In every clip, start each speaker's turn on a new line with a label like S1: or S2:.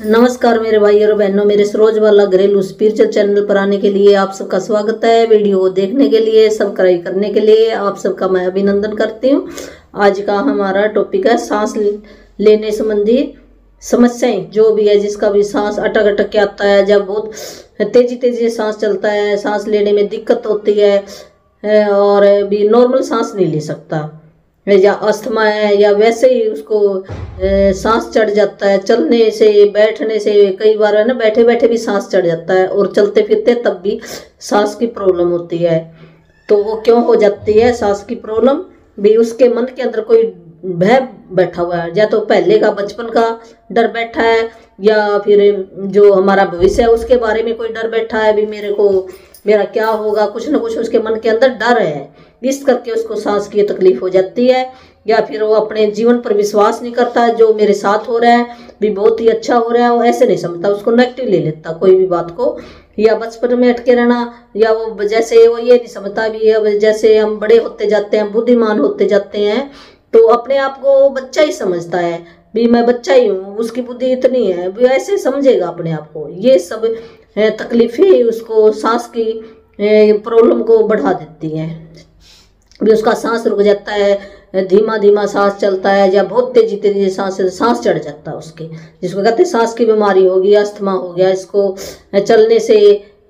S1: नमस्कार मेरे भाई और बहनों, मेरे सरोज वाला घरेलू स्पिरिचुअल चैनल पर आने के लिए आप सबका स्वागत है। वीडियो को देखने के लिए, सब्सक्राइब करने के लिए आप सबका मैं अभिनंदन करती हूँ। आज का हमारा टॉपिक है सांस लेने संबंधी समस्याएं। जो भी है, जिसका भी सांस अटक अटक के आता है, जब बहुत तेजी तेजी से सांस चलता है, सांस लेने में दिक्कत होती है और भी नॉर्मल सांस नहीं ले सकता, या अस्थमा है, या वैसे ही उसको सांस चढ़ जाता है चलने से, बैठने से। कई बार है ना, बैठे बैठे भी सांस चढ़ जाता है और चलते फिरते तब भी सांस की प्रॉब्लम होती है। तो वो क्यों हो जाती है सांस की प्रॉब्लम? भी उसके मन के अंदर कोई भय बैठा हुआ है, या तो पहले का बचपन का डर बैठा है, या फिर जो हमारा भविष्य है उसके बारे में कोई डर बैठा है। भी मेरा क्या होगा, कुछ ना कुछ उसके मन के अंदर डर है, इस करके उसको सांस की तकलीफ हो जाती है। या फिर वो अपने जीवन पर विश्वास नहीं करता, जो मेरे साथ हो रहा है भी बहुत ही अच्छा हो रहा है, वो ऐसे नहीं समझता, उसको नेगेटिव ले लेता कोई भी बात को। या बचपन में अटके रहना, या वो जैसे वो ये नहीं समझता भी अब जैसे हम बड़े होते जाते हैं, बुद्धिमान होते जाते हैं, तो अपने आप को बच्चा ही समझता है भी मैं बच्चा ही हूँ, उसकी बुद्धि इतनी है, भी ऐसे समझेगा अपने आप को। ये सब तकलीफें उसको सांस की प्रॉब्लम को बढ़ा देती हैं। भी उसका सांस रुक जाता है, धीमा धीमा सांस चलता है, या बहुत तेजी तेजी सांस चढ़ जाता है उसके, जिसको कहते हैं सांस की बीमारी होगी, अस्थमा हो गया, इसको चलने से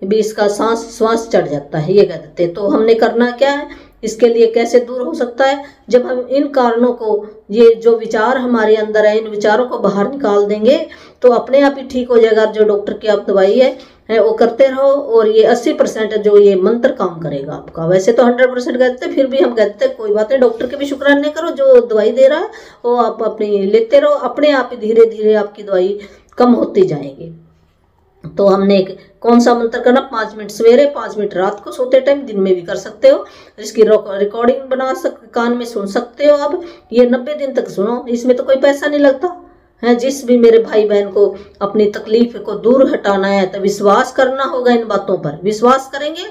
S1: भी इसका श्वास चढ़ जाता है, ये कह देते हैं। तो हमने करना क्या है, इसके लिए कैसे दूर हो सकता है? जब हम इन कारणों को, ये जो विचार हमारे अंदर है, इन विचारों को बाहर निकाल देंगे तो अपने आप ही ठीक हो जाएगा। जो डॉक्टर की आप दवाई है वो करते रहो, और ये 80% जो ये मंत्र काम करेगा आपका। वैसे तो 100% कहते हैं, फिर भी हम कहते हैं कोई बात नहीं, डॉक्टर के भी शुक्राने करो, जो दवाई दे रहा है वो आप अपनी लेते रहो, अपने आप ही धीरे धीरे आपकी दवाई कम होती जाएगी। तो हमने कौन सा मंत्र करना? 5 मिनट सवेरे, 5 मिनट रात को सोते टाइम, दिन में भी कर सकते हो। इसकी रिकॉर्डिंग बना कान में सुन सकते हो आप। ये 90 दिन तक सुनो, इसमें तो कोई पैसा नहीं लगता है। जिस भी मेरे भाई बहन को अपनी तकलीफ को दूर हटाना है तो विश्वास करना होगा इन बातों पर। विश्वास करेंगे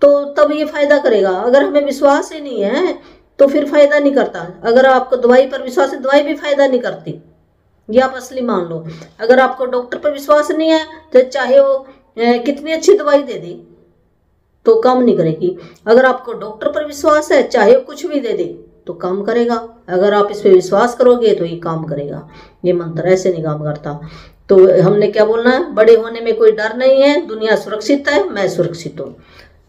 S1: तो तब ये फायदा करेगा। अगर हमें विश्वास ही नहीं है तो फिर फायदा नहीं करता। अगर आपको दवाई पर विश्वास है, दवाई भी फायदा नहीं करती, ये आप असली मान लो। अगर आपको डॉक्टर पर विश्वास नहीं है तो चाहे वो कितनी अच्छी दवाई दे दे तो काम नहीं करेगी। अगर आपको डॉक्टर पर विश्वास है, चाहे वो कुछ भी दे दे तो काम करेगा। अगर आप इस पे विश्वास करोगे तो ये काम करेगा। ये मंत्र ऐसे नहीं काम करता। तो हमने क्या बोलना है? बड़े होने में कोई डर नहीं है, दुनिया सुरक्षित है, मैं सुरक्षित हूँ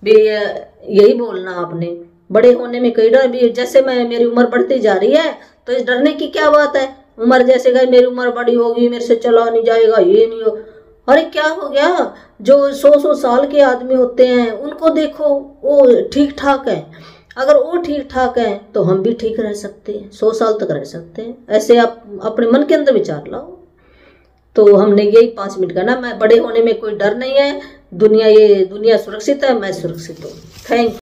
S1: भी, यही बोलना आपने। बड़े होने में कोई डर भी, जैसे मेरी उम्र बढ़ती जा रही है तो इस डरने की क्या बात है? उम्र जैसे गई, मेरी उम्र बड़ी होगी, मेरे से चला नहीं जाएगा, ये नहीं हो। अरे क्या हो गया? जो 100 साल के आदमी होते हैं उनको देखो, वो ठीक ठाक है। अगर वो ठीक ठाक है तो हम भी ठीक रह सकते हैं, 100 साल तक रह सकते हैं। ऐसे आप अपने मन के अंदर विचार लाओ। तो हमने यही 5 मिनट करना। मैं बड़े होने में कोई डर नहीं है, दुनिया सुरक्षित है, मैं सुरक्षित हूँ। Thank you.